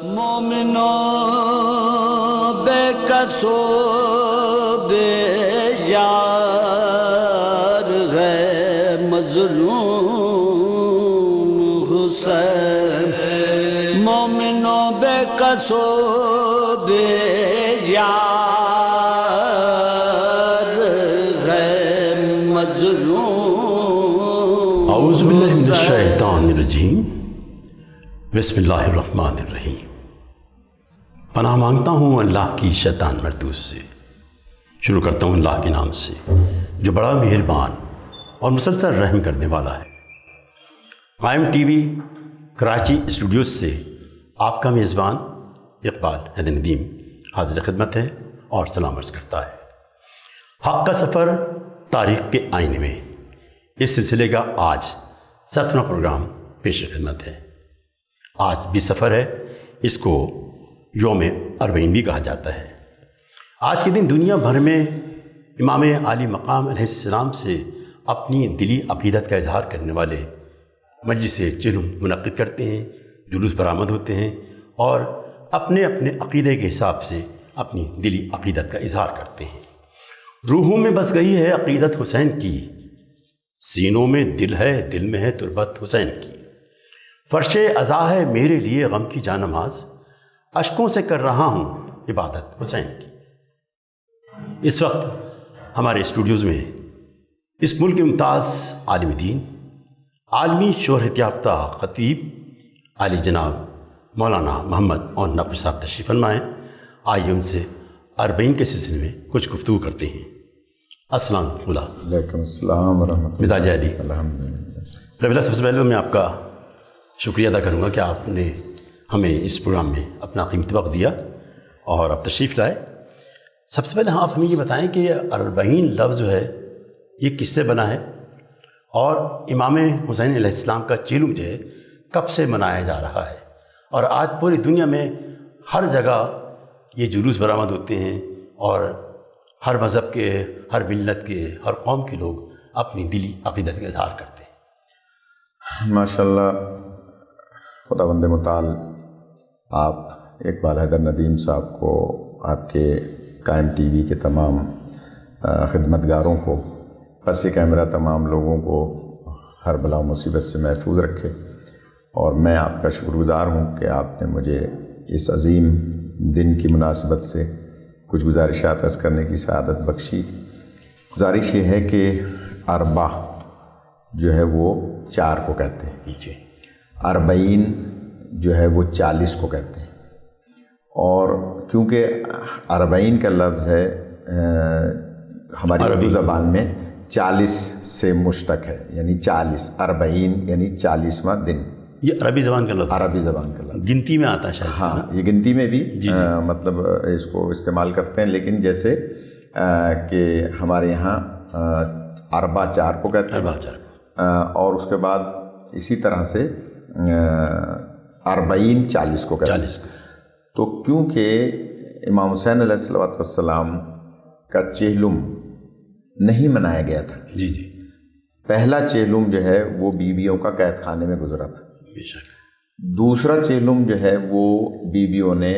مومنو بے کسو بے یار ہے مظلوم حسین، مومنو بے کسو بے یار ہے مظلوم۔ اعوذ باللہ من الشیطان الرجیم، بسم اللہ الرحمن الرحیم۔ پناہ مانگتا ہوں اللہ کی شیطان مردود سے۔ شروع کرتا ہوں اللہ کے نام سے جو بڑا مہربان اور مسلسل رحم کرنے والا ہے۔ قائم ٹی وی کراچی اسٹوڈیوز سے آپ کا میزبان اقبال حیدر ندیم حاضر خدمت ہے اور سلام عرض کرتا ہے۔ حق کا سفر تاریخ کے آئینے میں اس سلسلے کا آج 7واں پروگرام پیش خدمت ہے۔ آج بھی سفر ہے، اس کو یوم اربعین بھی کہا جاتا ہے۔ آج کے دن دنیا بھر میں امام عالی مقام علیہ السلام سے اپنی دلی عقیدت کا اظہار کرنے والے مجلس چلم منعقد کرتے ہیں، جلوس برآمد ہوتے ہیں اور اپنے اپنے عقیدے کے حساب سے اپنی دلی عقیدت کا اظہار کرتے ہیں۔ روحوں میں بس گئی ہے عقیدت حسین کی، سینوں میں دل ہے، دل میں ہے تربت حسین کی۔ فرش عزا ہے میرے لیے غم کی جانماز، اشکوں سے کر رہا ہوں عبادت حسین کی۔ اس وقت ہمارے اسٹوڈیوز میں اس ملک کے ممتاز عالم دین، عالمی شہرت یافتہ خطیب عالی جناب مولانا محمد اور نقوی صاحب تشریف فرما ہیں۔ آئیے ان سے اربعین کے سلسلے میں کچھ گفتگو کرتے ہیں۔ السلام علیکم السلام ورحمۃ اللہ۔ مزاج علی، الحمدللہ۔ قبلہ سب سے پہلے میں آپ کا شکریہ ادا کروں گا کہ آپ نے ہمیں اس پروگرام میں اپنا قیمتی وقت دیا اور آپ تشریف لائے۔ سب سے پہلے آپ ہمیں یہ بتائیں کہ اربعین لفظ جو ہے یہ کس سے بنا ہے، اور امام حسین علیہ السلام کا چیلم جو ہے کب سے منایا جا رہا ہے، اور آج پوری دنیا میں ہر جگہ یہ جلوس برآمد ہوتے ہیں اور ہر مذہب کے، ہر ملت کے، ہر قوم کے لوگ اپنی دلی عقیدت کا اظہار کرتے ہیں۔ ماشاءاللہ، خداوند متعال آپ اقبال حیدر ندیم صاحب کو، آپ کے قائم ٹی وی کے تمام خدمتگاروں کو، پس کیمرہ تمام لوگوں کو ہر بلا و مصیبت سے محفوظ رکھے، اور میں آپ کا شکر گزار ہوں کہ آپ نے مجھے اس عظیم دن کی مناسبت سے کچھ گزارشات عرض کرنے کی سعادت بخشی۔ گزارش یہ ہے کہ اربع جو ہے وہ 4 کو کہتے ہیں، جی، اربعین جو ہے وہ 40 کو کہتے ہیں، اور کیونکہ اربعین کا لفظ ہے ہماری اردو زبان میں 40 سے مشتق ہے، یعنی 40، اربعین یعنی 40واں دن۔ یہ عربی زبان کا لفظ، عربی زبان کا لفظ گنتی میں آتا ہے شاید۔ ہاں، یہ گنتی میں بھی مطلب اس کو استعمال کرتے ہیں، لیکن جیسے کہ ہمارے یہاں اربع 4 کو کہتے ہیں، اور اس کے بعد اسی طرح سے اربعین 40 کو کہتے ہیں۔ تو کیونکہ امام حسین علیہ السلام کا چہلم نہیں منایا گیا تھا، جی جی، پہلا چہلم جو ہے وہ بیویوں کا قید خانے میں گزرا تھا، بے شک۔ دوسرا چہلم جو ہے وہ بیویوں نے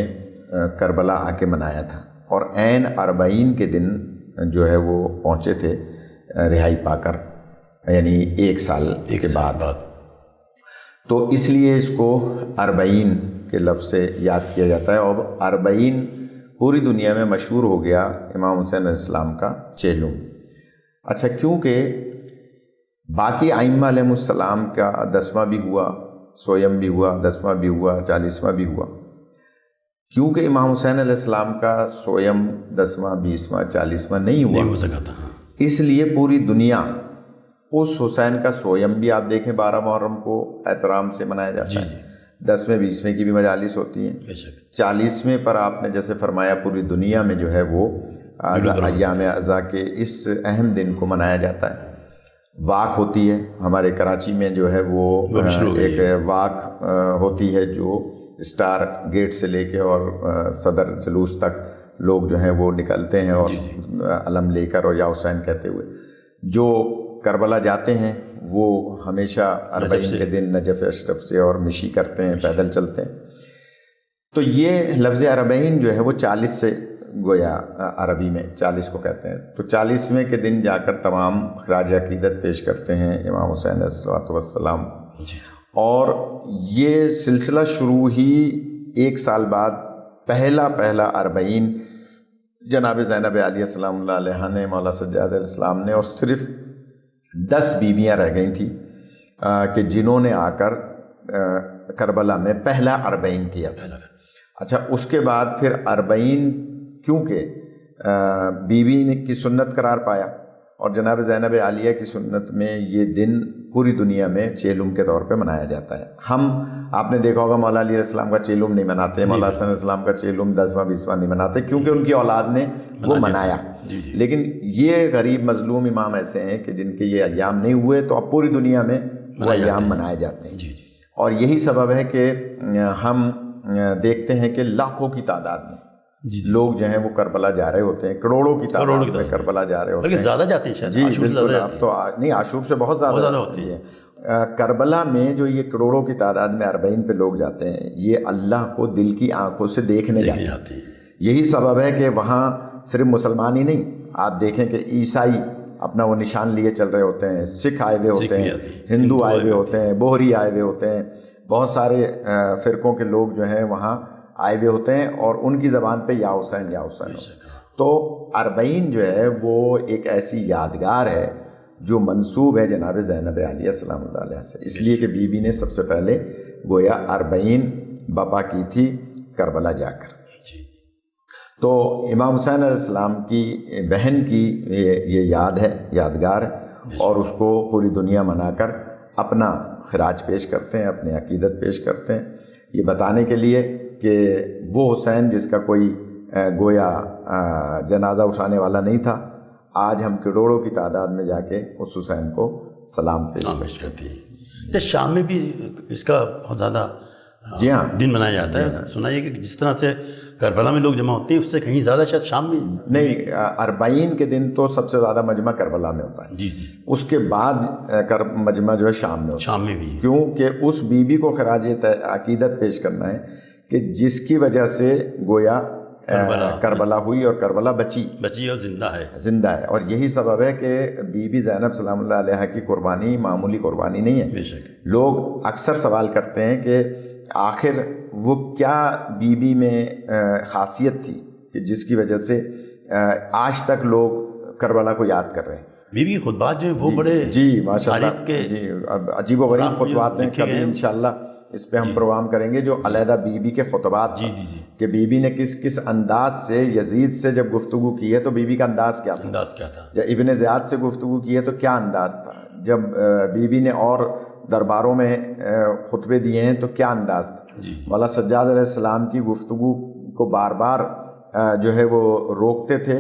کربلا آ کے منایا تھا، اور عین اربعین کے دن جو ہے وہ پہنچے تھے رہائی پا کر، یعنی 1 سال کے بعد۔ تو اس لیے اس کو اربعین کے لفظ سے یاد کیا جاتا ہے، اور اربعین پوری دنیا میں مشہور ہو گیا امام حسین علیہ السلام کا چہلم۔ اچھا، کیونکہ باقی ائمہ علیہ السلام کا 10واں بھی ہوا، سویم بھی ہوا، 10واں بھی ہوا، 40واں بھی ہوا، کیونکہ امام حسین علیہ السلام کا سویم 10واں، 20واں، 40واں نہیں ہو سکا تھا، اس لیے پوری دنیا اس حسین کا سویم بھی آپ دیکھیں 12 محرم کو احترام سے منایا جاتا ہے، 10ویں 20ویں کی بھی مجالس ہوتی ہیں، 40ویں پر آپ نے جیسے فرمایا پوری دنیا میں جو ہے وہ ایام اعضاء کے اس اہم دن کو منایا جاتا ہے۔ واک ہوتی ہے ہمارے کراچی میں، جو ہے وہ ایک واک ہوتی ہے جو اسٹار گیٹ سے لے کے اور صدر جلوس تک لوگ جو ہیں وہ نکلتے ہیں، اور علم لے کر اور یا حسین کہتے ہوئے جو کربلا جاتے ہیں وہ ہمیشہ اربعین کے دن نجف اشرف سے اور مشی کرتے ہیں، پیدل چلتے ہیں۔ تو یہ لفظ اربعین جو ہے وہ 40 سے گویا عربی میں 40 کو کہتے ہیں، تو 40ویں کے دن جا کر تمام خراج عقیدت پیش کرتے ہیں امام حسین علیہ السلام، اور یہ سلسلہ شروع ہی 1 سال بعد پہلا اربعین جناب زینب عالیہ السلام اللہ علیہ نے، مولا سجاد علیہ السلام نے، اور صرف 10 بیویاں رہ گئی تھیں کہ جنہوں نے آ کر کربلا میں پہلا اربعین کیا تھا۔ اچھا، اس کے بعد پھر اربعین کیونکہ بیوی کی سنت قرار پایا، اور جناب زینب عالیہ کی سنت میں یہ دن پوری دنیا میں چیلم کے طور پہ منایا جاتا ہے۔ آپ نے دیکھا ہوگا مولا علی علیہ السلام کا چیلم نہیں مناتے، مولا حسن علیہ السلام کا چیلم 10واں 20واں نہیں مناتے، کیونکہ ان کی اولاد نے وہ منایا۔ لیکن یہ غریب مظلوم امام ایسے ہیں کہ جن کے یہ ایام نہیں ہوئے، تو اب پوری دنیا میں وہ ایام منائے جاتے ہیں، اور یہی سبب ہے کہ ہم دیکھتے ہیں کہ لاکھوں کی تعداد میں لوگ جو ہیں وہ کربلا جا رہے ہوتے ہیں، کروڑوں کی تعداد میں کربلا جا رہے ہوتے ہیں، زیادہ جاتے ہیں شاید، جی بالکل، اب تو نہیں، عاشور سے بہت زیادہ ہوتی ہے۔ کربلا میں جو یہ کروڑوں کی تعداد میں اربعین پہ لوگ جاتے ہیں، یہ اللہ کو دل کی آنکھوں سے دیکھنے جاتے ہیں۔ یہی سبب ہے کہ وہاں صرف مسلمان ہی نہیں، آپ دیکھیں کہ عیسائی اپنا وہ نشان لیے چل رہے ہوتے ہیں، سکھ آئے ہوئے ہوتے ہیں، ہندو آئے ہوئے ہوتے ہیں، بوہری آئے ہوئے ہوتے ہیں، بہت سارے فرقوں کے لوگ جو ہیں وہاں آئے ہوئے ہوتے ہیں، اور ان کی زبان پہ یا حسین یا حسین۔ تو اربعین جو ہے وہ ایک ایسی یادگار ہے جو منسوب ہے جناب زینب عالیہ السلام اللہ علیہ سے، اس لیے کہ بی بی نے سب سے پہلے گویا اربعین برپا کی تھی کربلا جا کر۔ تو امام حسین علیہ السلام کی بہن کی یہ یاد ہے، یادگار ہے، اور اس کو پوری دنیا منا کر اپنا خراج پیش کرتے ہیں، اپنی عقیدت پیش کرتے ہیں، یہ بتانے کے لیے کہ وہ حسین جس کا کوئی گویا جنازہ اٹھانے والا نہیں تھا، آج ہم کروڑوں کی تعداد میں جا کے اس حسین کو سلام پیش کرتے ہیں۔ شام میں بھی اس کا بہت زیادہ جی ہاں دن منایا جاتا ہے۔ سنا ہے کہ جس طرح سے کربلا میں لوگ جمع ہوتے ہیں، اس سے کہیں زیادہ شاید شام میں نہیں، اربعین کے دن تو سب سے زیادہ مجمع کربلا میں ہوتا ہے، اس کے بعد مجمع جو ہے شام میں ہوتا ہے، شام میں بھی، کیونکہ اس بی بی کو خراج عقیدت پیش کرنا ہے کہ جس کی وجہ سے گویا کربلا ہوئی اور کربلا بچی اور زندہ ہے، اور یہی سبب ہے کہ بی بی زینب سلام اللہ علیہ کی قربانی معمولی قربانی نہیں ہے۔ بے شک لوگ اکثر سوال کرتے ہیں کہ آخر وہ کیا بی بی میں خاصیت تھی کہ جس کی وجہ سے آج تک لوگ کربلا کو یاد کر رہے ہیں۔ بی بی خطبات جو ہیں وہ بڑے جی ماشاء اللہ، جی عجیب و غریب خطبات ہیں، کبھی انشاءاللہ اس پہ ہم پروگرام کریں گے جو علیحدہ بی بی کے خطبات، کہ بی بی نے کس انداز سے یزید سے جب گفتگو کی ہے تو بی بی کا انداز کیا تھا، جب ابن زیاد سے گفتگو کی ہے تو کیا انداز تھا، جب بی بی نے اور درباروں میں خطبے دیے ہیں تو کیا انداز تھا۔ مولا سجاد علیہ السلام کی گفتگو کو بار بار جو ہے وہ روکتے تھے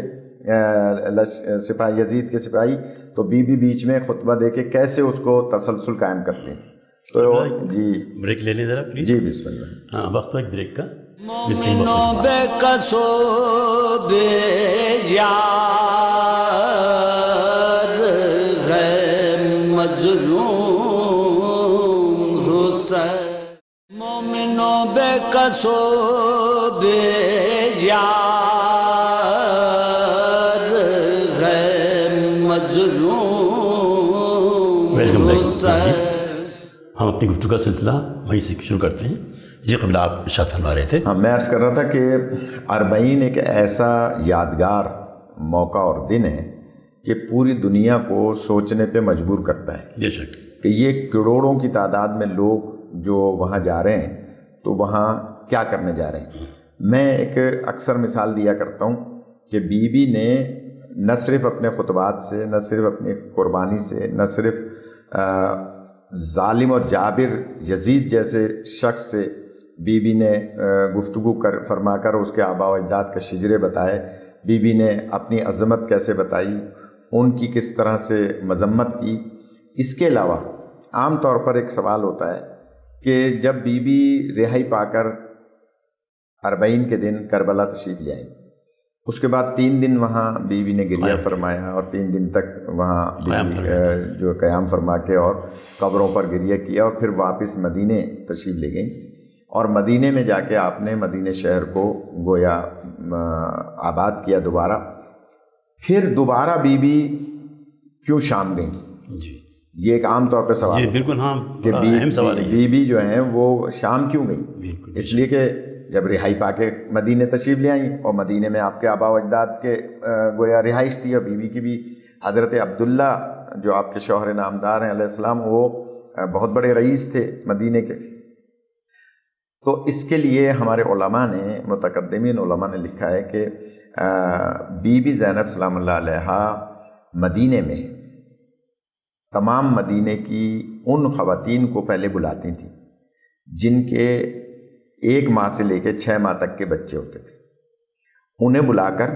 سپاہی، یزید کے سپاہی، تو بی بی بیچ میں خطبہ دے کے کیسے اس کو تسلسل قائم کرتے ہیں۔ تو جی بریک لے لیں ذرا پلیز۔ جی بسم اللہ۔ ہاں، وقت ہے بریک کا۔ مومنوں بے کسو بے یار ہے مظلوم حسین، مومنوں بے کسو بے یار ہے مظلوم حسین۔ ہم اپنی گفتگو کا سلسلہ وہیں سے شروع کرتے ہیں۔ جی قبل آپ ارشاد فرما رہے تھے۔ ہاں، میں عرض کر رہا تھا کہ اربعین ایک ایسا یادگار موقع اور دن ہے کہ پوری دنیا کو سوچنے پہ مجبور کرتا ہے بے شک کہ یہ کروڑوں کی تعداد میں لوگ جو وہاں جا رہے ہیں تو وہاں کیا کرنے جا رہے ہیں۔ میں ایک اکثر مثال دیا کرتا ہوں کہ بی بی نے نہ صرف اپنے خطبات سے، نہ صرف اپنی قربانی سے، نہ صرف ظالم اور جابر یزید جیسے شخص سے بی بی نے گفتگو فرما کر اس کے آباء و اجداد کے شجرے بتائے، بی بی نے اپنی عظمت کیسے بتائی، ان کی کس طرح سے مذمت کی۔ اس کے علاوہ عام طور پر ایک سوال ہوتا ہے کہ جب بی بی رہائی پا کر اربعین کے دن کربلا تشریف لے آئی، اس کے بعد 3 دن وہاں بی بی نے گریہ فرمایا، اور 3 دن تک وہاں جو قیام فرما کے اور قبروں پر گریہ کیا، اور پھر واپس مدینے تشریف لے گئیں، اور مدینے میں جا کے آپ نے مدینے شہر کو گویا آباد کیا دوبارہ. پھر دوبارہ بی بی کیوں شام گئیں؟ جی یہ ایک عام طور پہ سوال جی ہے بالکل، ہاں کہ بڑا اہم سوال ہے یہ. بی بی جو ہیں وہ شام کیوں گئی؟ بالکل اس لیے کہ جب رہائی پا کے مدینے تشریف لے آئیں اور مدینے میں آپ کے آبا و اجداد کے گویا رہائش تھی، اور بیوی کی بھی حضرت عبداللہ جو آپ کے شوہر نامدار ہیں علیہ السلام، وہ بہت بڑے رئیس تھے مدینے کے. تو اس کے لیے ہمارے علماء نے، متقدمین علماء نے لکھا ہے کہ بی بی زینب سلام اللہ علیہا مدینے میں تمام مدینے کی ان خواتین کو پہلے بلاتی تھیں جن کے 1 ماہ سے لے کے 6 ماہ تک کے بچے ہوتے تھے. انہیں بلا کر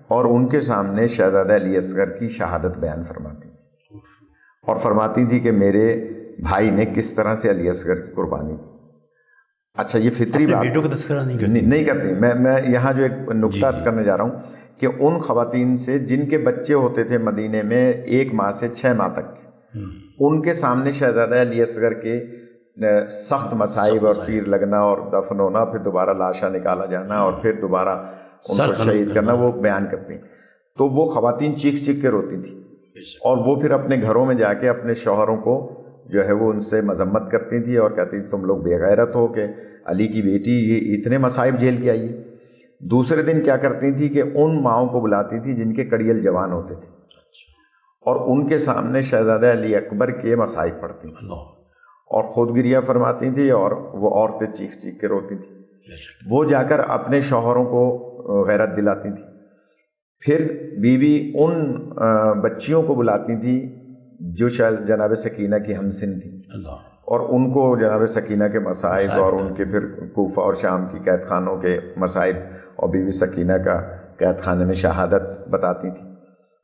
اور ان کے سامنے شہزادہ علی اصغر کی شہادت بیان فرماتی تھی، اور فرماتی تھی کہ میرے بھائی نے کس طرح سے علی اصغر کی قربانی دی. اچھا، یہ فطری بات بیٹوں کا تذکرہ نہیں کرتی. میں یہاں جو ایک نقطہ عرض کرنے جا رہا ہوں کہ ان خواتین سے جن کے بچے ہوتے تھے مدینے میں 1 ماہ سے 6 ماہ تک، ان کے سامنے شہزادہ علی اصغر کے سخت مصائب اور تیر لگنا اور دفن ہونا، پھر دوبارہ لاشا نکالا جانا اور پھر دوبارہ ان کو شہید کرنا، وہ بیان کرتی. تو وہ خواتین چیخ چیخ کے روتی تھی، اور وہ پھر اپنے گھروں میں جا کے اپنے شوہروں کو جو ہے وہ ان سے مذمت کرتی تھی اور کہتی تھی تم لوگ بے غیرت ہو کہ علی کی بیٹی یہ اتنے مصائب جھیل کے آئی ہے. دوسرے دن کیا کرتی تھی کہ ان ماؤں کو بلاتی تھی جن کے کڑیل جوان ہوتے تھے، اور ان کے سامنے شہزادہ علی اکبر کے مصائب پڑھتی تھیں اور خود گریہ فرماتی تھی، اور وہ عورتیں چیخ چیخ کے روتی تھیں. وہ جا کر اپنے شوہروں کو غیرت دلاتی تھی. پھر بیوی ان بچیوں کو بلاتی تھی جو شاید جناب سکینہ کی ہمسن تھی، اور ان کو جناب سکینہ کے مصائب اور ان کے پھر کوفہ اور شام کی قید خانوں کے مصائب اور بیوی سکینہ کا قید خانے میں شہادت بتاتی تھی.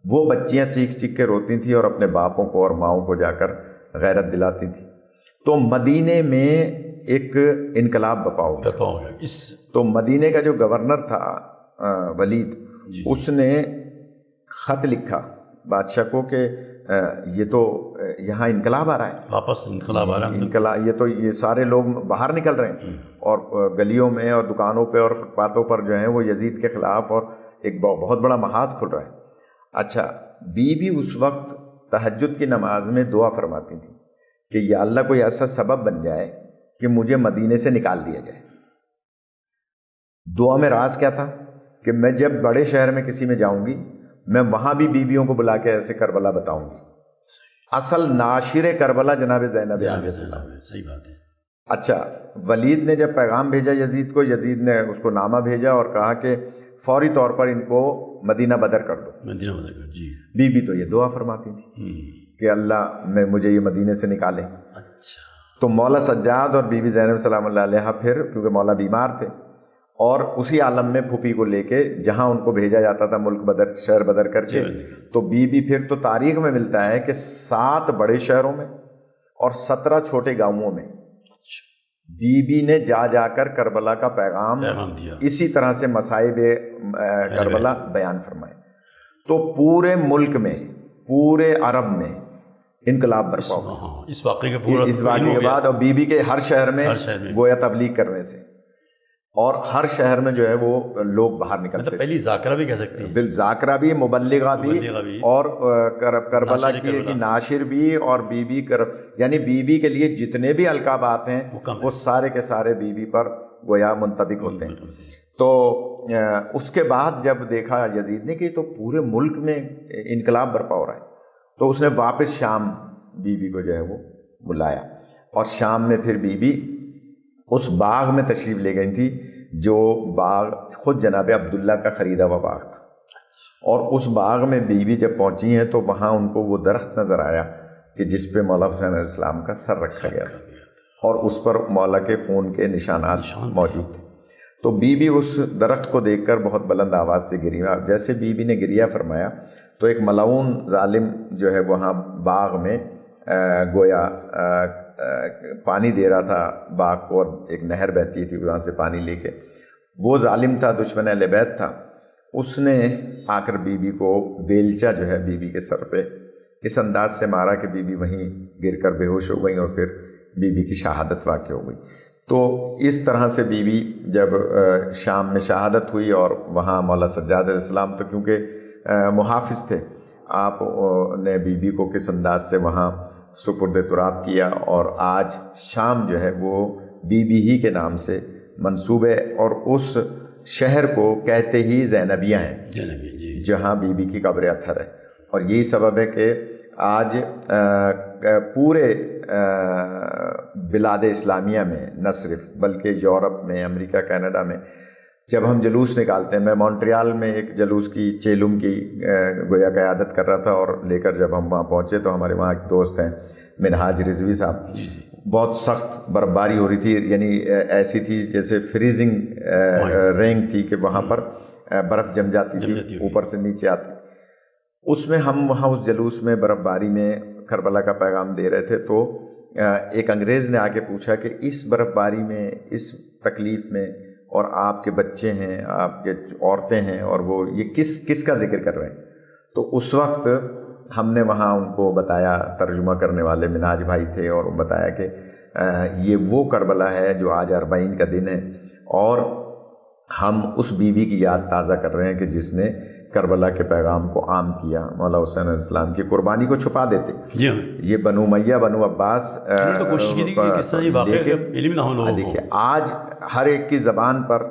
وہ بچیاں چیخ چیخ کے روتی تھیں اور اپنے باپوں کو اور ماؤں کو جا کر غیرت دلاتی تھی. تو مدینے میں ایک انقلاب بپا ہو گیا. تو مدینے کا جو گورنر تھا ولید، اس نے خط لکھا بادشاہ کو کہ یہ تو یہاں انقلاب آ رہا ہے، واپس انقلاب آ رہا ہے، انقلاب، یہ تو یہ سارے لوگ باہر نکل رہے ہیں اور گلیوں میں اور دکانوں پہ اور فٹ پاتھوں پر جو ہیں وہ یزید کے خلاف، اور ایک بہت بڑا محاذ کھل رہا ہے. اچھا، بی بی اس وقت تہجد کی نماز میں دعا فرماتی تھی کہ یا اللہ کوئی ایسا سبب بن جائے کہ مجھے مدینے سے نکال دیا جائے. دعا میں راز کیا تھا کہ میں جب بڑے شہر میں کسی میں جاؤں گی، میں وہاں بھی بیویوں کو بلا کے ایسے کربلا بتاؤں گی. اصل ناشر کربلا جناب زینب علیہ السلام. صحیح بات ہے. اچھا، ولید نے جب پیغام بھیجا یزید کو، یزید نے اس کو نامہ بھیجا اور کہا کہ فوری طور پر ان کو مدینہ بدر کر دو. مدینہ بدر کر. جی. بی بی تو یہ دعا فرماتی تھی کہ اللہ مجھے یہ مدینے سے نکالے. اچھا. تو مولا سجاد اور بی بی زینب سلام اللہ علیہ پھر کیونکہ مولا بیمار تھے، اور اسی عالم میں پھوپھی کو لے کے جہاں ان کو بھیجا جاتا تھا ملک بدر، شہر بدر کر کے، تو بی بی پھر تو تاریخ میں ملتا ہے کہ 7 بڑے شہروں میں اور 17 چھوٹے گاؤں میں بی بی نے جا جا کر کربلا کا پیغام دیا، اسی طرح سے مصائب کربلا بیان فرمائے. تو پورے ملک میں، پورے عرب میں انقلاب برپا ہوا اس واقعے کے پورا اس واقعے کے بعد، اور بی بی کے ہر شہر میں گویا تبلیغ کرنے سے، اور ہر شہر میں جو ہے وہ لوگ باہر نکلتے. پہلی ذاکرہ بھی کہہ سکتے ہیں. ذاکرہ بھی، مبلغہ بھی، اور کربلا کی ناشر بھی، اور بی بی یعنی بی بی کے لیے جتنے بھی القابات ہیں وہ سارے کے سارے بی بی پر گویا منطبق ہوتے ہیں. تو اس کے بعد جب دیکھا یزید نے کہ تو پورے ملک میں انقلاب برپا ہو رہا ہے، تو اس نے واپس شام بی بی کو جو ہے وہ بلایا، اور شام میں پھر بی بی اس باغ میں تشریف لے گئی تھی جو باغ خود جناب عبداللہ کا خریدا ہوا باغ تھا. اور اس باغ میں بی بی جب پہنچی ہیں تو وہاں ان کو وہ درخت نظر آیا کہ جس پہ مولا حسین علیہ السلام کا سر رکھا گیا تھا، اور اس پر مولا کے خون کے نشانات موجود تھے. تو بی بی اس درخت کو دیکھ کر بہت بلند آواز سے گری. جیسے بی بی نے گریہ فرمایا تو ایک ملعون ظالم جو ہے وہاں باغ میں گویا پانی دے رہا تھا باغ کو، اور ایک نہر بہتی تھی وہاں سے پانی لے کے. وہ ظالم تھا، دشمن اہل بیت تھا. اس نے آ کر بی بی کو بیلچہ جو ہے بی بی کے سر پہ اس انداز سے مارا کہ بی بی وہیں گر کر بے ہوش ہو گئی، اور پھر بی بی کی شہادت واقع ہو گئی. تو اس طرح سے بیوی جب شام میں شہادت ہوئی اور وہاں مولا سجاد علیہ السلام تو کیونکہ محافظ تھے، آپ نے بیوی کو کس انداز سے وہاں سپرد تراب کیا، اور آج شام جو ہے وہ بیوی ہی کے نام سے منسوب ہے، اور اس شہر کو کہتے ہی زینبیہ ہیں جہاں بیوی کی قبر اطہر ہے۔ اور یہی سبب ہے کہ آج پورے بلاد اسلامیہ میں نہ صرف بلکہ یورپ میں، امریکہ، کینیڈا میں جب ہم جلوس نکالتے ہیں، میں مونٹریال میں ایک جلوس کی چیلم کی گویا قیادت کر رہا تھا، اور لے کر جب ہم وہاں پہنچے تو ہمارے وہاں ایک دوست ہیں منہاج رضوی صاحب، بہت سخت برفباری ہو رہی تھی، یعنی ایسی تھی جیسے فریزنگ رینگ تھی کہ وہاں پر برف جم جاتی تھی اوپر سے نیچے آتی۔ اس میں ہم وہاں اس جلوس میں برفباری میں کربلا کا پیغام دے رہے تھے، تو ایک انگریز نے آ کے پوچھا کہ اس برفباری میں، اس تکلیف میں، اور آپ کے بچے ہیں، آپ کے عورتیں ہیں، اور وہ یہ کس کا ذکر کر رہے ہیں؟ تو اس وقت ہم نے وہاں ان کو بتایا، ترجمہ کرنے والے مناج بھائی تھے، اور بتایا کہ یہ وہ کربلا ہے جو آج اربعین کا دن ہے، اور ہم اس بیوی کی یاد تازہ کر رہے ہیں کہ جس نے کربلا کے پیغام کو عام کیا۔ مولا حسین علیہ السلام کی قربانی کو چھپا دیتے یہ بنو امیہ، بنو عباس، تو کوشش کی تھی کہ کس طرح یہ واقعہ علم نہ ہو لوگوں کو۔ دیکھیے آج ہر ایک کی زبان پر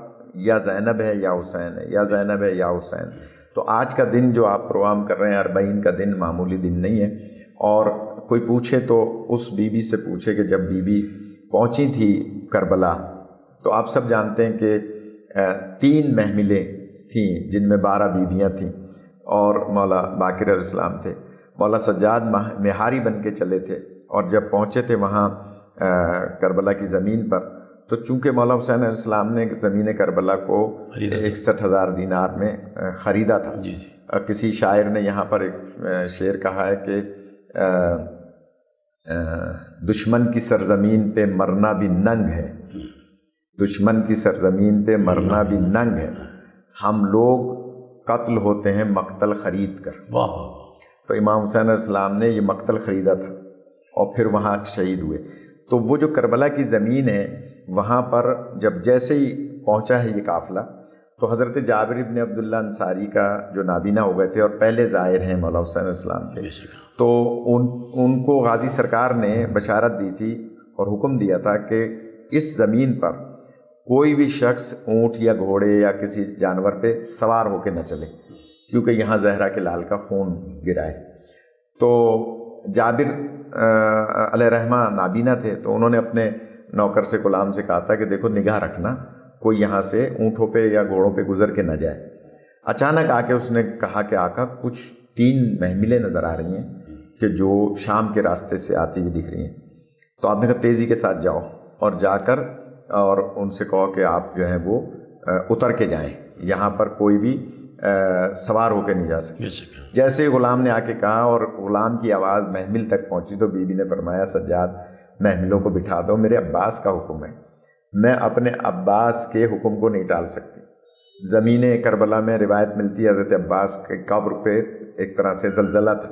یا زینب ہے یا حسین ہے، یا زینب ہے یا حسین۔ تو آج کا دن جو آپ پروگرام کر رہے ہیں، اربعین کا دن معمولی دن نہیں ہے، اور کوئی پوچھے تو اس بیوی سے پوچھے کہ جب بیوی پہنچی تھی کربلا، تو آپ سب جانتے ہیں کہ 3 محملیں تھیں جن میں 12 بیویاں تھیں، اور مولا باقر علیہ السلام تھے۔ مولا سجاد مہاری بن کے چلے تھے، اور جب پہنچے تھے وہاں کربلا کی زمین پر، تو چونکہ مولا حسین علیہ السلام نے زمین کربلا کو 61,000 دینار میں خریدا تھا۔ کسی شاعر نے یہاں پر ایک شعر کہا ہے کہ دشمن کی سرزمین پہ مرنا بھی ننگ ہے، دشمن کی سرزمین پہ مرنا بھی ننگ ہے، ہم لوگ قتل ہوتے ہیں مقتل خرید کر۔ تو امام حسین علیہ السلام نے یہ مقتل خریدا تھا اور پھر وہاں شہید ہوئے۔ تو وہ جو کربلا کی زمین ہے، وہاں پر جب جیسے ہی پہنچا ہے یہ قافلہ، تو حضرت جابر ابن عبداللہ انصاری کا جو نابینا ہو گئے تھے اور پہلے زائر ہیں مولا حسین علیہ السلام کے، تو ان کو غازی سرکار نے بشارت دی تھی اور حکم دیا تھا کہ اس زمین پر کوئی بھی شخص اونٹ یا گھوڑے یا کسی جانور پہ سوار ہو کے نہ چلے، کیونکہ یہاں زہرا کے لال کا خون گرا ہے۔ تو جابر علیہ رحمہ نابینا تھے، تو انہوں نے اپنے نوکر سے، غلام سے کہا تھا کہ دیکھو نگاہ رکھنا کوئی یہاں سے اونٹوں پہ یا گھوڑوں پہ گزر کے نہ جائے۔ اچانک آ کے اس نے کہا کہ آقا کچھ 3 محملیں نظر آ رہی ہیں کہ جو شام کے راستے سے آتی ہوئی دکھ رہی ہیں۔ تو آپ نے کہا تیزی کے ساتھ جاؤ اور جا کر اور ان سے کہو کہ آپ جو ہیں وہ اتر کے جائیں، یہاں پر کوئی بھی سوار ہو کے نہیں جا سکے۔ جیسے ہی غلام نے آ کے کہا اور غلام کی آواز محمل تک پہنچی، تو بیوی نے فرمایا سجاد محملوں کو بٹھا دو، میرے عباس کا حکم ہے، میں اپنے عباس کے حکم کو نہیں ٹال سکتی۔ زمین کربلا میں روایت ملتی ہے حضرت عباس کے قبر پہ ایک طرح سے زلزلہ تھا،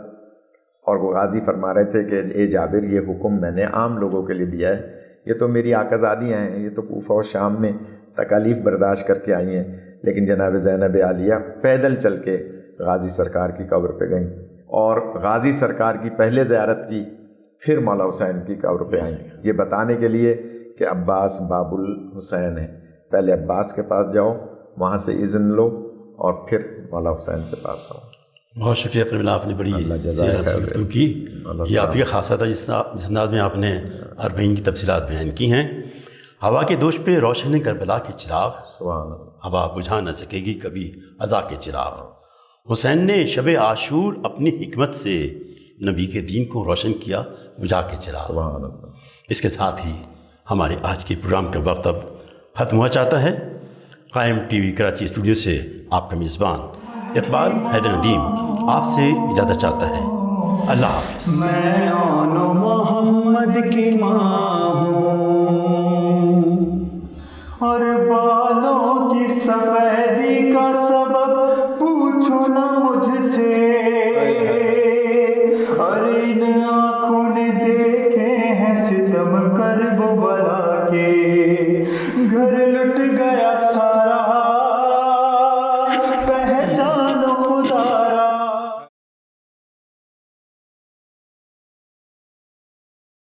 اور وہ غازی فرما رہے تھے کہ اے جابر یہ حکم میں نے عام لوگوں کے لیے دیا ہے، یہ تو میری آقازادیاں ہیں، یہ تو کوفہ اور شام میں تکالیف برداشت کر کے آئی ہیں، لیکن جناب زینب عالیہ پیدل چل کے غازی سرکار کی قبر پہ گئیں، اور غازی سرکار کی پہلے زیارت کی، پھر مولا حسین کی قبر پہ آئیں، یہ بتانے کے لیے کہ عباس باب الحسین ہے، پہلے عباس کے پاس جاؤ، وہاں سے اذن لو، اور پھر مولا حسین کے پاس آؤ۔ بہت شکریہ قبلہ، آپ نے بڑی گفتگو کی، یہ آپ کی خاصیت ہے جس انداز میں آپ نے اربعین کی تفصیلات بیان کی ہیں۔ ہوا کے دوش پہ روشن کربلا کے چراغ، ہوا بجھا نہ سکے گی کبھی عزا کے چراغ۔ حسین نے شب عاشور اپنی حکمت سے نبی کے دین کو روشن کیا بجھا کے چراغ۔ اس کے ساتھ ہی ہمارے آج کے پروگرام کا وقت اب ختم ہوا چاہتا ہے۔ قائم ٹی وی کراچی اسٹوڈیو سے آپ کا میزبان اقبال حیدر ندیم آپ سے اجازت چاہتا ہے۔ اللہ حافظ۔ میں آن محمد کی ماں ہوں اور بالوں کی سفیدی کا سبب پوچھو نہ مجھ سے، اور ان آنکھوں نے دیکھے ہیں ستم کرب و بلا کے۔ گھر لٹ گیا سارا، پہچان